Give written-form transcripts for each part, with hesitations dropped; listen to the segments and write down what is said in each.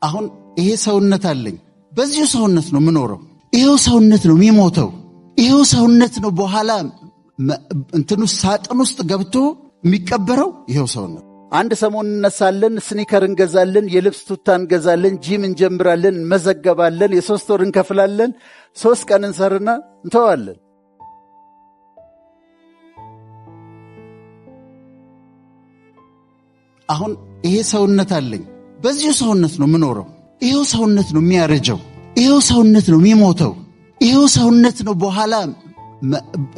አሁን ይሄ ሰውነት አለኝ። በዚሁ ሰውነት ነው የምኖረው። ይሄው ሰውነት ነው የሚሞተው። ይሄው ሰውነት ነው በኋላ እንትኑ ሳጥን ውስጥ ገብቶ የሚቀበረው። ይሄው ሰውነት አንድ ሰሞን እንነሳለን፣ ስኒከር እንገዛለን፣ የልብስ ቱታ እንገዛለን፣ ጂም እንጀምራለን፣ እንመዘገባለን፣ የ3 ወር እንከፍላለን፣ 3 ቀን እንሰርና እንተዋለን። አሁን ይሄ ሰውነት አለኝ። በዚሁ ሰውነት ነው የምኖረው። ይሄው ሰውነት ነው የሚያረጀው። ይሄው ሰውነት ነው የሚሞተው። ይሄው ሰውነት ነው በኋላ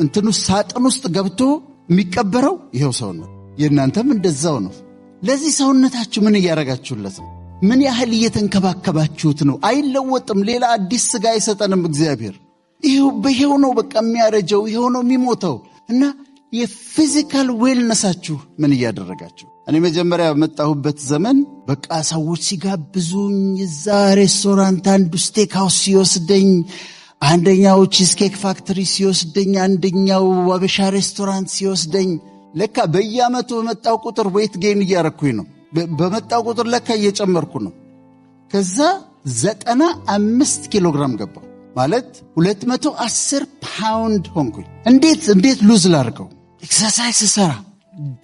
እንትኑ ሳጥን ውስጥ ገብቶ የሚቀበረው። ይሄው ሰውነት የእናንተም እንደዛው ነው። ለዚህ ሰውነታችሁ ምን እያረጋችሁለት ነው? ምን ያህል እየተንከባከባችሁት ነው? አይለወጥም። ሌላ አዲስ ሥጋ አይሰጠንም እግዚአብሔር። ይሄው ነው በቃ የሚያረጀው፣ ይሄው ነው የሚሞተው። እና የፊዚካል ዌልነሳችሁ ምን እያደረጋችሁ? እኔ መጀመሪያ በመጣሁበት ዘመን በቃ ሰዎች ሲጋብዙኝ እዛ ሬስቶራንት አንዱ ስቴክ ሃውስ ሲወስደኝ፣ አንደኛው ቺዝኬክ ፋክተሪ ሲወስደኝ፣ አንደኛው አበሻ ሬስቶራንት ሲወስደኝ፣ ለካ በየዓመቱ በመጣው ቁጥር ዌት ጌን እያረኩኝ ነው። በመጣው ቁጥር ለካ እየጨመርኩ ነው። ከዛ 95 ኪሎ ግራም ገባሁ። ማለት 210 ፓውንድ ሆንኩኝ። እንዴት ሉዝ ላድርገው? ኤክሰርሳይዝ ሰራ፣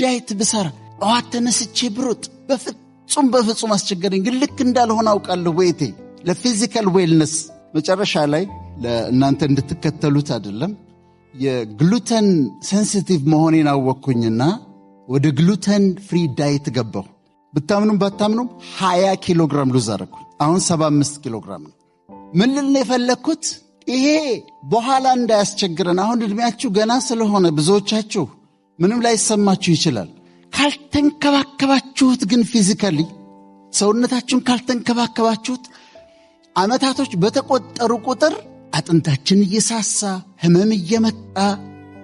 ዳይት ብሰራ፣ ጠዋት ተነስቼ ብሮጥ፣ በፍጹም አስቸገረኝ። ግን ልክ እንዳልሆነ አውቃለሁ። ወይቴ ለፊዚካል ዌልነስ መጨረሻ ላይ ለእናንተ እንድትከተሉት አይደለም፣ የግሉተን ሴንሲቲቭ መሆኔን አወቅኩኝና ወደ ግሉተን ፍሪ ዳይት ገባሁ። ብታምኑም ባታምኑም 20 ኪሎ ግራም ሉዝ አደረኩኝ። አሁን 75 ኪሎ ግራም ነው። ምን ልል ነው የፈለግኩት? ይሄ በኋላ እንዳያስቸግረን። አሁን ዕድሜያችሁ ገና ስለሆነ ብዙዎቻችሁ ምንም ላይሰማችሁ ይችላል። ካልተንከባከባችሁት ግን ፊዚካሊ ሰውነታችሁን ካልተንከባከባችሁት ዓመታቶች በተቆጠሩ ቁጥር አጥንታችን እየሳሳ ህመም እየመጣ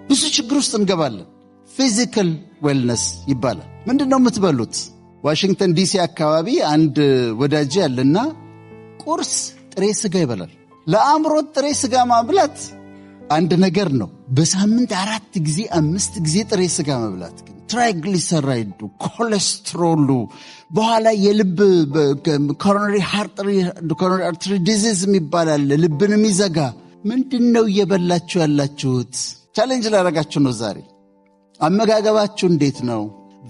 ብዙ ችግር ውስጥ እንገባለን። ፊዚካል ዌልነስ ይባላል። ምንድነው የምትበሉት? ዋሽንግተን ዲሲ አካባቢ አንድ ወዳጅ ያለና ቁርስ ጥሬ ስጋ ይበላል። ለአእምሮት ጥሬ ስጋ ማብላት አንድ ነገር ነው። በሳምንት 4 ጊዜ 5 ጊዜ ጥሬ ስጋ መብላት ግን ትራይግሊሰራይዱ፣ ኮሌስትሮሉ፣ በኋላ የልብ ኮሮነሪ አርተሪ ዲዚዝ የሚባላል ልብን የሚዘጋ ምንድነው እየበላችሁ ያላችሁት? ቻሌንጅ ላደርጋችሁ ነው ዛሬ። አመጋገባችሁ እንዴት ነው?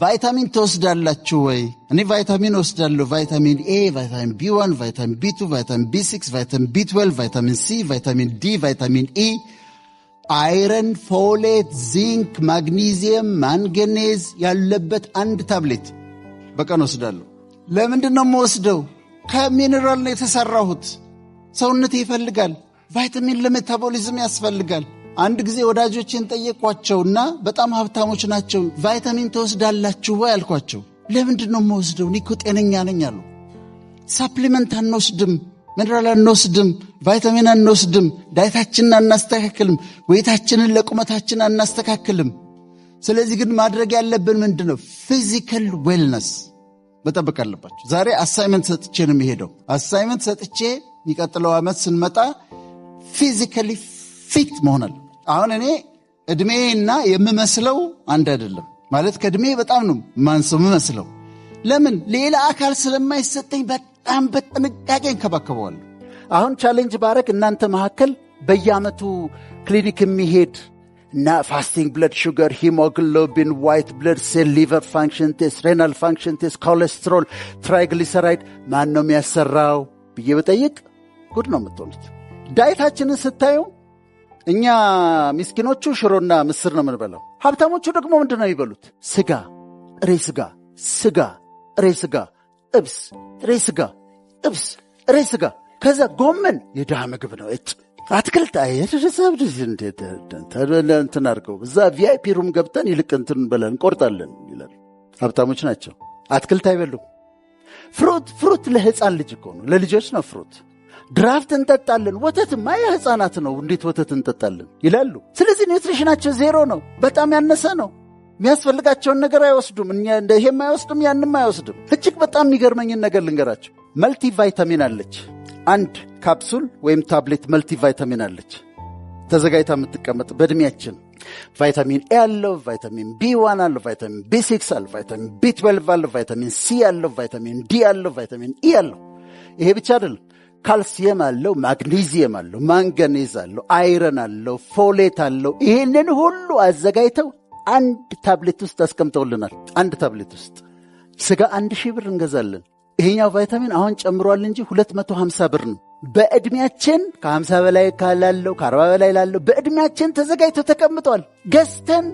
ቫይታሚን ትወስዳላችሁ ወይ? እኔ ቫይታሚን ወስዳለሁ። ቫይታሚን ኤ፣ ቫይታሚን ቢ1፣ ቫይታሚን ቢ2፣ ቫይታሚን ቢ6፣ ቫይታሚን ቢ12፣ ቫይታሚን ሲ፣ ቫይታሚን ዲ፣ ቫይታሚን ኢ፣ አይረን፣ ፎሌት፣ ዚንክ፣ ማግኒዚየም፣ ማንገኔዝ ያለበት አንድ ታብሌት በቀን ወስዳለሁ። ለምንድን ነው የምወስደው? ከሚኔራል ነው የተሰራሁት። ሰውነቴ ይፈልጋል። ቫይታሚን ለሜታቦሊዝም ያስፈልጋል። አንድ ጊዜ ወዳጆችን ጠየቋቸውና በጣም ሀብታሞች ናቸው። ቫይታሚን ተወስዳላችሁ ወይ አልኳቸው። ለምንድን ነው የምወስደው? እኔ እኮ ጤነኛ ነኝ አሉ። ሳፕሊመንት አንወስድም፣ ሚነራል አንወስድም፣ ቫይታሚን አንወስድም፣ ዳይታችንን አናስተካክልም፣ ወይታችንን ለቁመታችን አናስተካክልም። ስለዚህ ግን ማድረግ ያለብን ምንድን ነው? ፊዚካል ዌልነስ መጠበቅ አለባችሁ። ዛሬ አሳይመንት ሰጥቼ ነው የሚሄደው። አሳይመንት ሰጥቼ የሚቀጥለው ዓመት ስንመጣ ፊዚካሊ ፊት መሆናል። አሁን እኔ ዕድሜና የምመስለው አንድ አይደለም። ማለት ከዕድሜ በጣም ነው ማንሰው የምመስለው። ለምን? ሌላ አካል ስለማይሰጠኝ በጣም በጥንቃቄ እንከባከበዋለሁ። አሁን ቻሌንጅ ባረግ እናንተ መካከል በየዓመቱ ክሊኒክ የሚሄድ እና ፋስቲንግ ብለድ ሹገር፣ ሂሞግሎቢን፣ ዋይት ብለድ ሴል፣ ሊቨር ፋንክሽን ቴስት፣ ሬናል ፋንክሽን ቴስት፣ ኮሌስትሮል፣ ትራይግሊሰራይድ ማን ነው የሚያሰራው ብዬ በጠይቅ ጉድ ነው የምትሆኑት። ዳይታችንን ስታዩ እኛ ምስኪኖቹ ሽሮና ምስር ነው የምንበላው። ሀብታሞቹ ደግሞ ምንድን ነው የሚበሉት? ስጋ፣ ጥሬ ስጋ፣ ስጋ፣ ጥሬ ስጋ፣ ጥብስ፣ ጥሬ ስጋ፣ ጥብስ፣ ጥሬ ስጋ። ከዛ ጎመን የድሃ ምግብ ነው። አትክልት እንትን አድርገው እዛ ቪአይፒ ሩም ገብተን ይልቅ እንትን በለን እንቆርጣለን ይላል። ሀብታሞች ናቸው። አትክልት አይበሉም። ፍሩት ለሕፃን ልጅ እኮ ነው፣ ለልጆች ነው ፍሩት። ድራፍት እንጠጣለን። ወተትማ የሕፃናት ነው፣ እንዴት ወተት እንጠጣለን ይላሉ። ስለዚህ ኒውትሪሽናቸው ዜሮ ነው፣ በጣም ያነሰ ነው። የሚያስፈልጋቸውን ነገር አይወስዱም። ይሄም አይወስድም፣ ያንም አይወስድም። እጅግ በጣም የሚገርመኝን ነገር ልንገራቸው። መልቲ ቫይታሚን አለች። አንድ ካፕሱል ወይም ታብሌት መልቲ ቫይታሚን አለች ተዘጋጅታ የምትቀመጥ በዕድሜያችን። ቫይታሚን ኤ አለው፣ ቫይታሚን ቢ1 አለው፣ ቫይታሚን ቢ6 አለው፣ ቫይታሚን ቢ12 አለው፣ ቫይታሚን ሲ አለው፣ ቫይታሚን ዲ አለው፣ ቫይታሚን ኢ አለው። ይሄ ብቻ አይደለም። ካልሲየም አለው፣ ማግኒዚየም አለው፣ ማንጋኔዝ አለው፣ አይረን አለው፣ ፎሌት አለው። ይሄንን ሁሉ አዘጋጅተው አንድ ታብሌት ውስጥ አስቀምጠውልናል። አንድ ታብሌት ውስጥ ስጋ 1000 ብር እንገዛለን። ይሄኛው ቫይታሚን አሁን ጨምሯል እንጂ 250 ብር ነው። በዕድሜያችን ከ50 በላይ ካላለው ከ40 በላይ ላለው በዕድሜያችን ተዘጋጅቶ ተቀምጧል። ገዝተን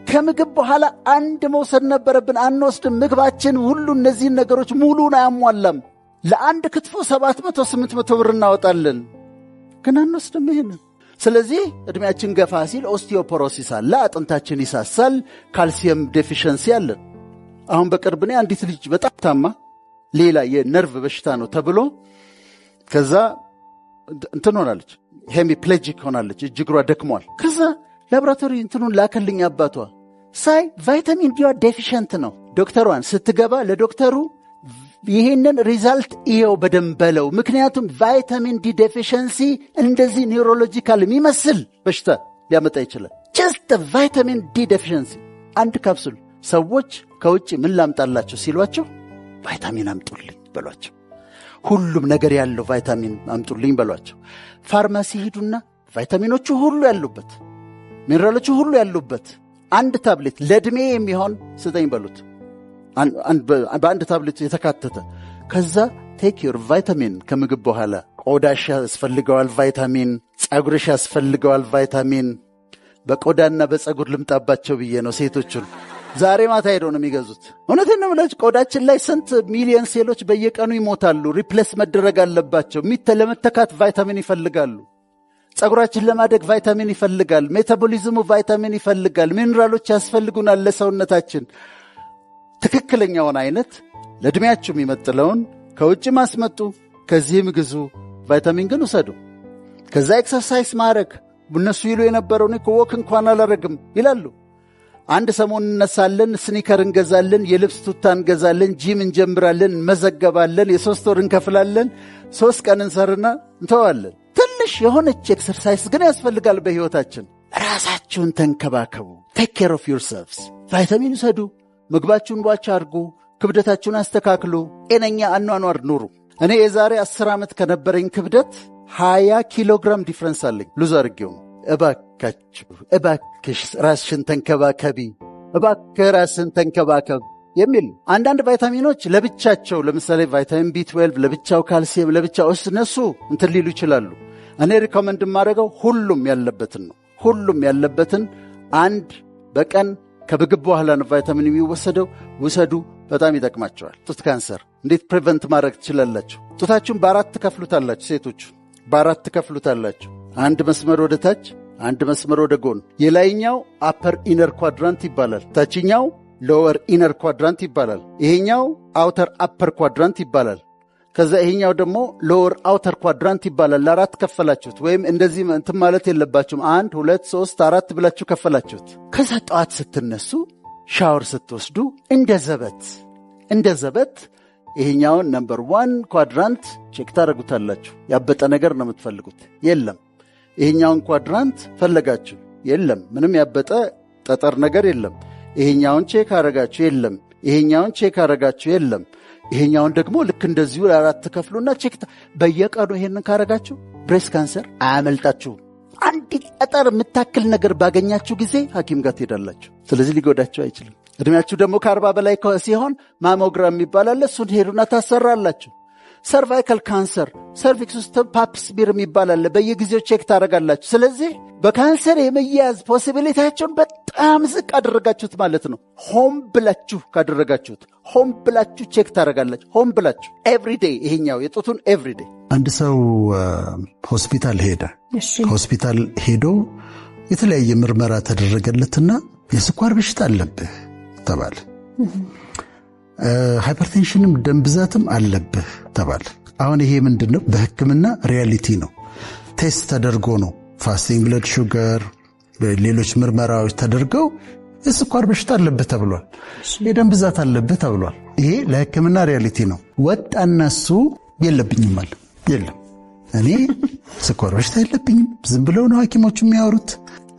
ከምግብ በኋላ አንድ መውሰድ ነበረብን፣ አንወስድም። ምግባችን ሁሉ እነዚህን ነገሮች ሙሉን አያሟላም። ለአንድ ክትፎ 700-800 ብር እናወጣለን፣ ግን አንወስድም ይሄንን። ስለዚህ ዕድሜያችን ገፋ ሲል ኦስቲዮፖሮሲስ አለ፣ አጥንታችን ይሳሳል፣ ካልሲየም ዴፊሽንሲ አለን። አሁን በቅርብ እኔ አንዲት ልጅ በጣም ታማ ሌላ የነርቭ በሽታ ነው ተብሎ ከዛ እንትን ሆናለች፣ ሄሚፕሌጂክ ሆናለች፣ እጅግሯ ደክሟል። ከዛ ላቦራቶሪ እንትኑን ላከልኝ አባቷ ሳይ ቫይታሚን ዲ ዴፊሽንት ነው። ዶክተሯን ስትገባ ለዶክተሩ ይህንን ሪዛልት ይሄው በደንብ በለው፣ ምክንያቱም ቫይታሚን ዲ ዴፊሽንሲ እንደዚህ ኒውሮሎጂካል የሚመስል በሽታ ሊያመጣ ይችላል። ጀስት ቫይታሚን ዲ ዴፊሽንሲ አንድ ካፕሱል። ሰዎች ከውጭ ምን ላምጣላቸው ሲሏቸው ቫይታሚን አምጡልኝ በሏቸው። ሁሉም ነገር ያለው ቫይታሚን አምጡልኝ በሏቸው። ፋርማሲ ሂዱና ቫይታሚኖቹ ሁሉ ያሉበት፣ ሚነራሎቹ ሁሉ ያሉበት አንድ ታብሌት ለዕድሜ የሚሆን ስጠኝ በሉት። በአንድ ታብሌት የተካተተ። ከዛ ቴክ ዮር ቫይታሚን። ከምግብ በኋላ ቆዳሽ ያስፈልገዋል ቫይታሚን፣ ጸጉርሽ ያስፈልገዋል ቫይታሚን። በቆዳና በጸጉር ልምጣባቸው ብዬ ነው ሴቶቹን ዛሬ ማታ ሄደው ነው የሚገዙት። እውነቴን ነው የምላችሁ። ቆዳችን ላይ ስንት ሚሊዮን ሴሎች በየቀኑ ይሞታሉ፣ ሪፕሌስ መደረግ አለባቸው። ለመተካት ቫይታሚን ይፈልጋሉ። ጸጉራችን ለማደግ ቫይታሚን ይፈልጋል። ሜታቦሊዝሙ ቫይታሚን ይፈልጋል። ሚነራሎች ያስፈልጉናል ለሰውነታችን። ትክክለኛውን አይነት ለዕድሜያችሁ የሚመጥለውን ከውጭ ማስመጡ፣ ከዚህም ግዙ። ቫይታሚን ግን ውሰዱ። ከዛ ኤክሰርሳይዝ ማድረግ። እነሱ ይሉ የነበረው እኔ ወክ እንኳን አላረግም ይላሉ። አንድ ሰሞን እነሳለን፣ ስኒከር እንገዛለን፣ የልብስ ቱታ እንገዛለን፣ ጂም እንጀምራለን፣ እንመዘገባለን፣ የ3 ወር እንከፍላለን፣ 3 ቀን እንሰርና እንተዋለን። ትንሽ የሆነች ኤክሰርሳይዝ ግን ያስፈልጋል በሕይወታችን። ራሳችሁን ተንከባከቡ። ቴክ ኬር ኦፍ ዮርሰልቭስ። ቫይታሚን ውሰዱ። ምግባችሁን ቧቻ አድርጉ። ክብደታችሁን አስተካክሉ። ጤነኛ አኗኗር ኑሩ። እኔ የዛሬ 10 ዓመት ከነበረኝ ክብደት 20 ኪሎግራም ዲፍረንስ አለኝ። ሉዝ አድርጌው። እባካችሁ እባክሽ ራስሽን ተንከባከቢ፣ እባክህ ራስን ተንከባከብ የሚል አንዳንድ ቫይታሚኖች ለብቻቸው፣ ለምሳሌ ቫይታሚን ቢ12 ለብቻው፣ ካልሲየም ለብቻው፣ እነሱ እንትን ሊሉ ይችላሉ። እኔ ሪኮመንድ የማደርገው ሁሉም ያለበትን ነው። ሁሉም ያለበትን አንድ በቀን ከምግብ በኋላ ነው ቫይታሚን የሚወሰደው። ውሰዱ፣ በጣም ይጠቅማቸዋል። ጡት ካንሰር እንዴት ፕሪቨንት ማድረግ ትችላላችሁ? ጡታችሁን በ4 ትከፍሉታላችሁ። ሴቶቹ በ4 ትከፍሉታላችሁ። አንድ መስመር ወደ ታች፣ አንድ መስመር ወደ ጎን። የላይኛው አፐር ኢነር ኳድራንት ይባላል። ታችኛው ሎወር ኢነር ኳድራንት ይባላል። ይሄኛው አውተር አፐር ኳድራንት ይባላል። ከዛ ይሄኛው ደግሞ ሎወር አውተር ኳድራንት ይባላል። ለ4 ከፈላችሁት። ወይም እንደዚህ እንትን ማለት የለባችሁም። 1 2 3 4 ብላችሁ ከፈላችሁት። ከዛ ጠዋት ስትነሱ ሻወር ስትወስዱ እንደ ዘበት ይሄኛውን ነምበር 1 ኳድራንት ቼክ ታደርጉታላችሁ። ያበጠ ነገር ነው የምትፈልጉት፣ የለም። ይሄኛውን ኳድራንት ፈለጋችሁ፣ የለም። ምንም ያበጠ ጠጠር ነገር የለም። ይሄኛውን ቼክ አረጋችሁ፣ የለም። ይሄኛውን ቼክ አረጋችሁ፣ የለም። ይሄኛውን ደግሞ ልክ እንደዚሁ ለ4 ከፍሉና ቼክ። በየቀኑ ይሄንን ካረጋችሁ ብሬስት ካንሰር አያመልጣችሁም። አንዲት ጠጠር የምታክል ነገር ባገኛችሁ ጊዜ ሐኪም ጋር ትሄዳላችሁ። ስለዚህ ሊጎዳችሁ አይችልም። ዕድሜያችሁ ደግሞ ከ40 በላይ ሲሆን ማሞግራም የሚባላል፣ እሱን ሄዱና ታሰራላችሁ። ሰርቫይካል ካንሰር፣ ሰርቪክስ ውስጥ ፓፕስሚር የሚባላል፣ በየጊዜው ቼክ ታደረጋላችሁ። ስለዚህ በካንሰር የመያዝ ፖሲቢሊቲያቸውን በጣም ዝቅ አደረጋችሁት ማለት ነው። ሆም ብላችሁ ካደረጋችሁት፣ ሆም ብላችሁ ቼክ ታደረጋላችሁ። ሆም ብላችሁ ኤቭሪዴይ። ይሄኛው የጡቱን ኤቭሪዴይ። አንድ ሰው ሆስፒታል ሄደ። ሆስፒታል ሄዶ የተለያየ ምርመራ ተደረገለትና የስኳር በሽታ አለብህ ተባለ። ሃይፐርቴንሽንም ደም ብዛትም አለብህ ተባለ። አሁን ይሄ ምንድነው? በሕክምና ሪያሊቲ ነው። ቴስት ተደርጎ ነው። ፋስቲንግ ብለድ ሹገር፣ ሌሎች ምርመራዎች ተደርገው የስኳር በሽታ አለብህ ተብሏል። የደም ብዛት አለብህ ተብሏል። ይሄ ለሕክምና ሪያሊቲ ነው። ወጣና እሱ የለብኝም አለ። የለም እኔ ስኳር በሽታ የለብኝም፣ ዝም ብለው ነው ሐኪሞቹ የሚያወሩት።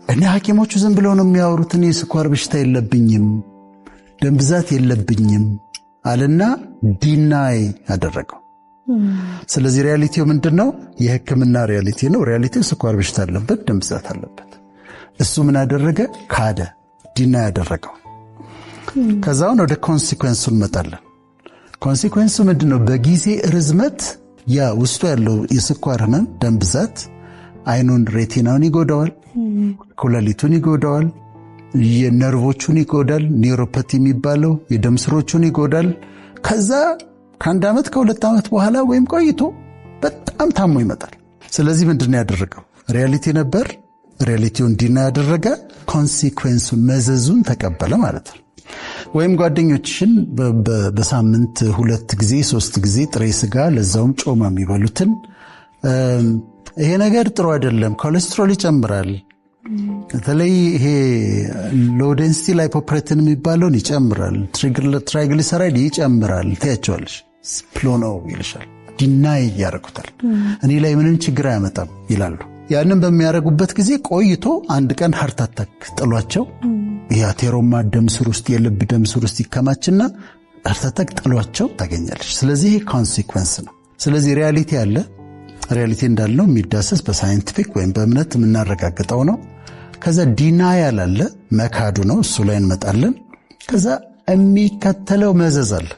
እኔ ሐኪሞቹ ዝም ብለው ነው የሚያወሩት። እኔ ስኳር በሽታ የለብኝም፣ ደም ብዛት የለብኝም አለና ዲናይ አደረገው። ስለዚህ ሪያሊቲው ምንድነው? የሕክምና ሪያሊቲ ነው። ሪያሊቲው ስኳር በሽታ አለበት፣ ደም ብዛት አለበት። እሱ ምን አደረገ? ካደ፣ ዲና ያደረገው። ከዛውን ወደ ኮንሲኩዌንሱ እንመጣለን። ኮንሲኩዌንሱ ምንድነው? በጊዜ ርዝመት ያ ውስጡ ያለው የስኳር ህመም፣ ደም ብዛት አይኑን፣ ሬቲናውን ይጎዳዋል፣ ኩላሊቱን ይጎዳዋል፣ የነርቮቹን ይጎዳል፣ ኒውሮፓቲ የሚባለው የደም ስሮቹን ይጎዳል። ከዛ ከአንድ ዓመት ከሁለት ዓመት በኋላ ወይም ቆይቶ በጣም ታሞ ይመጣል። ስለዚህ ምንድን ነው ያደረገው? ሪያሊቲ ነበር፣ ሪያሊቲውን ዲና ያደረገ፣ ኮንሲኩዌንሱን መዘዙን ተቀበለ ማለት ነው። ወይም ጓደኞችሽን በሳምንት 2 ጊዜ 3 ጊዜ ጥሬ ስጋ ለዛውም ጮማ የሚበሉትን ይሄ ነገር ጥሩ አይደለም፣ ኮሌስትሮል ይጨምራል፣ በተለይ ይሄ ሎው ዴንሲቲ ላይፖፕሮቲን የሚባለውን ይጨምራል፣ ትራይግሊሰራይድ ይጨምራል ትያቸዋለሽ። ፕሎኖ ይልሻል፣ ዲናይ ያደርጉታል። እኔ ላይ ምንም ችግር አያመጣም ይላሉ። ያንን በሚያደርጉበት ጊዜ ቆይቶ አንድ ቀን ሃርት አታክ ጥሏቸው የአቴሮማ ደም ስር ውስጥ የልብ ደም ስር ውስጥ ይከማችና ሃርት አታክ ጥሏቸው ታገኛለች። ስለዚህ ኮንሲኩዌንስ ነው። ስለዚህ ሪያሊቲ አለ። ሪያሊቲ እንዳልነው የሚዳሰስ በሳይንቲፊክ ወይም በእምነት የምናረጋግጠው ነው። ከዛ ዲናያል አለ፣ መካዱ ነው። እሱ ላይ እንመጣለን። ከዛ የሚከተለው መዘዝ አለ።